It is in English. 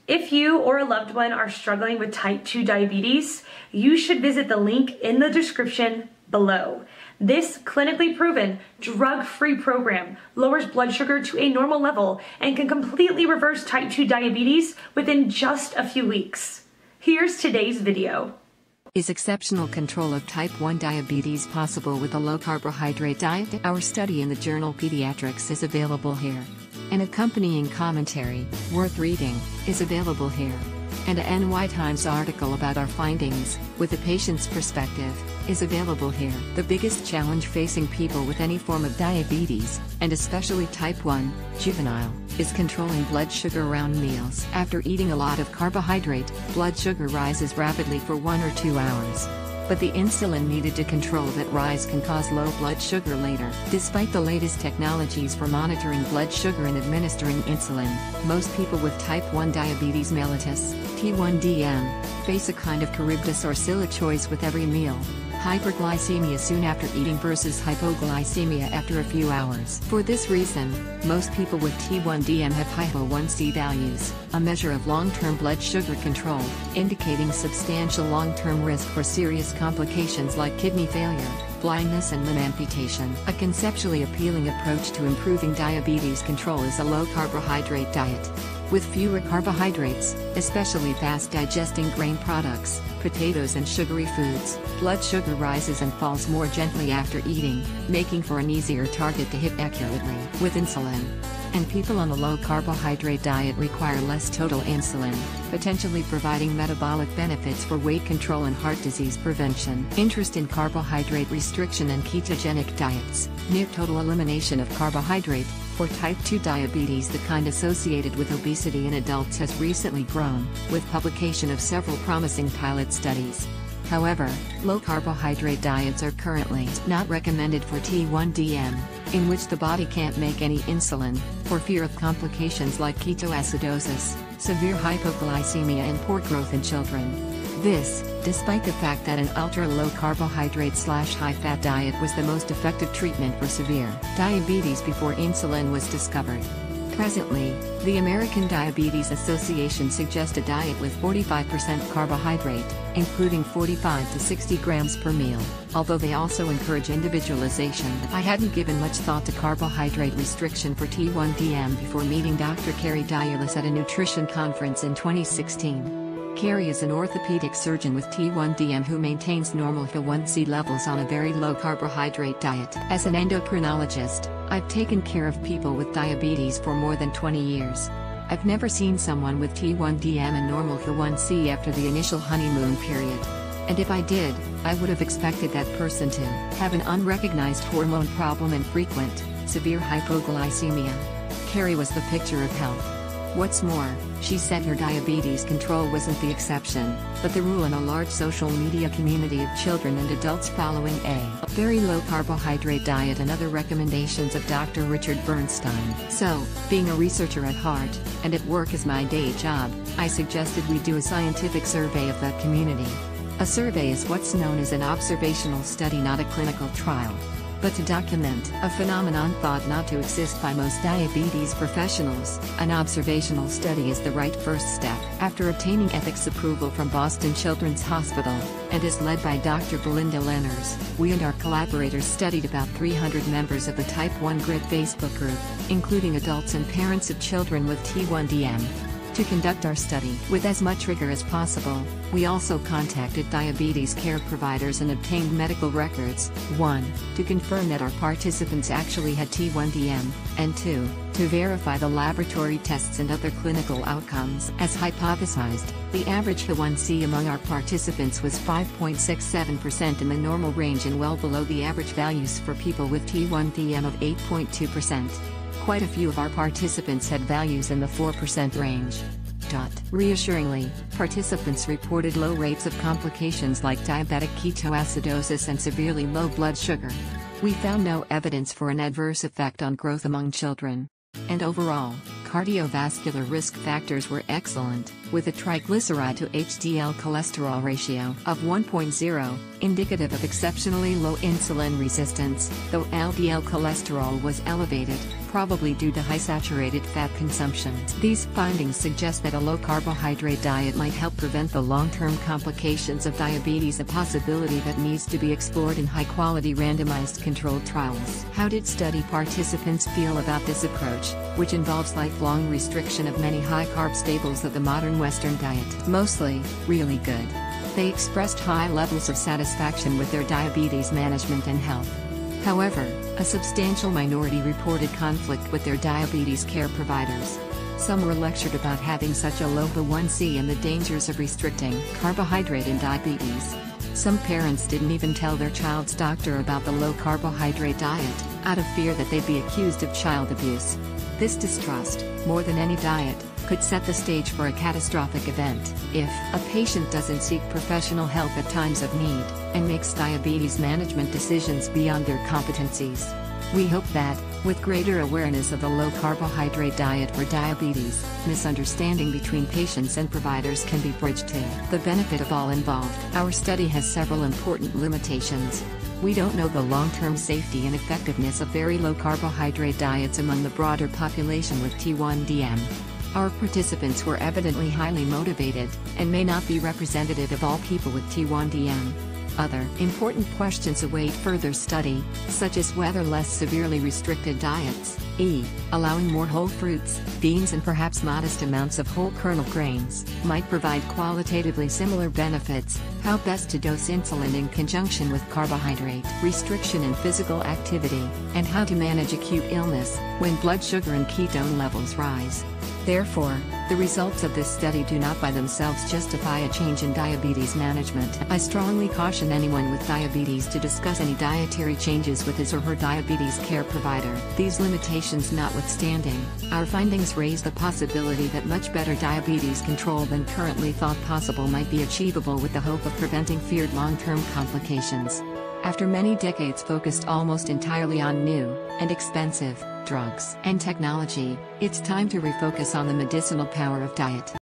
If you or a loved one are struggling with type 2 diabetes, you should visit the link in the description below. This clinically proven, drug-free program lowers blood sugar to a normal level and can completely reverse type 2 diabetes within just a few weeks. Here's today's video. Is exceptional control of type 1 diabetes possible with a low-carbohydrate diet? Our study in the journal Pediatrics is available here. An accompanying commentary, worth reading, is available here. And a NY Times article about our findings, with a patient's perspective, is available here. The biggest challenge facing people with any form of diabetes, and especially type 1, juvenile, is controlling blood sugar around meals. After eating a lot of carbohydrate, blood sugar rises rapidly for 1 or 2 hours. But the insulin needed to control that rise can cause low blood sugar later. Despite the latest technologies for monitoring blood sugar and administering insulin, most people with type 1 diabetes mellitus, T1DM, face a kind of charybdis or silicosis with every meal. Hyperglycemia soon after eating versus hypoglycemia after a few hours. For this reason, most people with T1DM have high HbA1c values, a measure of long-term blood sugar control, indicating substantial long-term risk for serious complications like kidney failure, blindness and limb amputation. A conceptually appealing approach to improving diabetes control is a low-carbohydrate diet. With fewer carbohydrates, especially fast-digesting grain products, potatoes and sugary foods, blood sugar rises and falls more gently after eating, making for an easier target to hit accurately with insulin. And people on a low-carbohydrate diet require less total insulin, potentially providing metabolic benefits for weight control and heart disease prevention. Interest in carbohydrate restriction and ketogenic diets, near total elimination of carbohydrate, for type 2 diabetes, the kind associated with obesity in adults, has recently grown, with publication of several promising pilot studies. However, low-carbohydrate diets are currently not recommended for T1DM, in which the body can't make any insulin, for fear of complications like ketoacidosis, severe hypoglycemia and poor growth in children. This, despite the fact that an ultra-low-carbohydrate/high-fat diet was the most effective treatment for severe diabetes before insulin was discovered. Presently, the American Diabetes Association suggests a diet with 45% carbohydrate, including 45 to 60 grams per meal, although they also encourage individualization. I hadn't given much thought to carbohydrate restriction for T1DM before meeting Dr. Carrie Dialis at a nutrition conference in 2016. Carrie is an orthopedic surgeon with T1DM who maintains normal HbA1c levels on a very low carbohydrate diet. As an endocrinologist, I've taken care of people with diabetes for more than 20 years. I've never seen someone with T1DM and normal HbA1c after the initial honeymoon period. And if I did, I would have expected that person to have an unrecognized hormone problem and frequent, severe hypoglycemia. Carrie was the picture of health. What's more, she said her diabetes control wasn't the exception, but the rule in a large social media community of children and adults following a very low carbohydrate diet and other recommendations of Dr. Richard Bernstein. So, being a researcher at heart, and at work as my day job, I suggested we do a scientific survey of that community. A survey is what's known as an observational study, not a clinical trial. But to document a phenomenon thought not to exist by most diabetes professionals, an observational study is the right first step. After obtaining ethics approval from Boston Children's Hospital, and is led by Dr. Belinda Lenners, we and our collaborators studied about 300 members of the Type 1 Grid Facebook group, including adults and parents of children with T1DM. To conduct our study with as much rigor as possible, we also contacted diabetes care providers and obtained medical records, 1, to confirm that our participants actually had T1DM, and 2, to verify the laboratory tests and other clinical outcomes. As hypothesized, the average HbA1c among our participants was 5.67% in the normal range and well below the average values for people with T1DM of 8.2%. Quite a few of our participants had values in the 4% range. Reassuringly, participants reported low rates of complications like diabetic ketoacidosis and severely low blood sugar. We found no evidence for an adverse effect on growth among children. And overall, cardiovascular risk factors were excellent, with a triglyceride to HDL cholesterol ratio of 1.0, indicative of exceptionally low insulin resistance, though LDL cholesterol was elevated, probably due to high saturated fat consumption. These findings suggest that a low-carbohydrate diet might help prevent the long-term complications of diabetes, a possibility that needs to be explored in high-quality randomized controlled trials. How did study participants feel about this approach, which involves lifelong restriction of many high-carb staples of the modern Western diet? Mostly, really good. They expressed high levels of satisfaction with their diabetes management and health. However, a substantial minority reported conflict with their diabetes care providers. Some were lectured about having such a low A1C and the dangers of restricting carbohydrate in diabetes. Some parents didn't even tell their child's doctor about the low-carbohydrate diet, out of fear that they'd be accused of child abuse. This distrust, more than any diet, could set the stage for a catastrophic event if a patient doesn't seek professional help at times of need and makes diabetes management decisions beyond their competencies. We hope that, with greater awareness of the low-carbohydrate diet for diabetes, misunderstanding between patients and providers can be bridged to the benefit of all involved. Our study has several important limitations. We don't know the long-term safety and effectiveness of very low-carbohydrate diets among the broader population with T1DM. Our participants were evidently highly motivated, and may not be representative of all people with T1DM. Other important questions await further study, such as whether less severely restricted diets, allowing more whole fruits, beans and perhaps modest amounts of whole kernel grains, might provide qualitatively similar benefits, how best to dose insulin in conjunction with carbohydrate restriction and physical activity, and how to manage acute illness, when blood sugar and ketone levels rise. Therefore, the results of this study do not by themselves justify a change in diabetes management. I strongly caution anyone with diabetes to discuss any dietary changes with his or her diabetes care provider. These limitations notwithstanding, our findings raise the possibility that much better diabetes control than currently thought possible might be achievable with the hope of preventing feared long-term complications. After many decades focused almost entirely on new and expensive drugs and technology, it's time to refocus on the medicinal power of diet.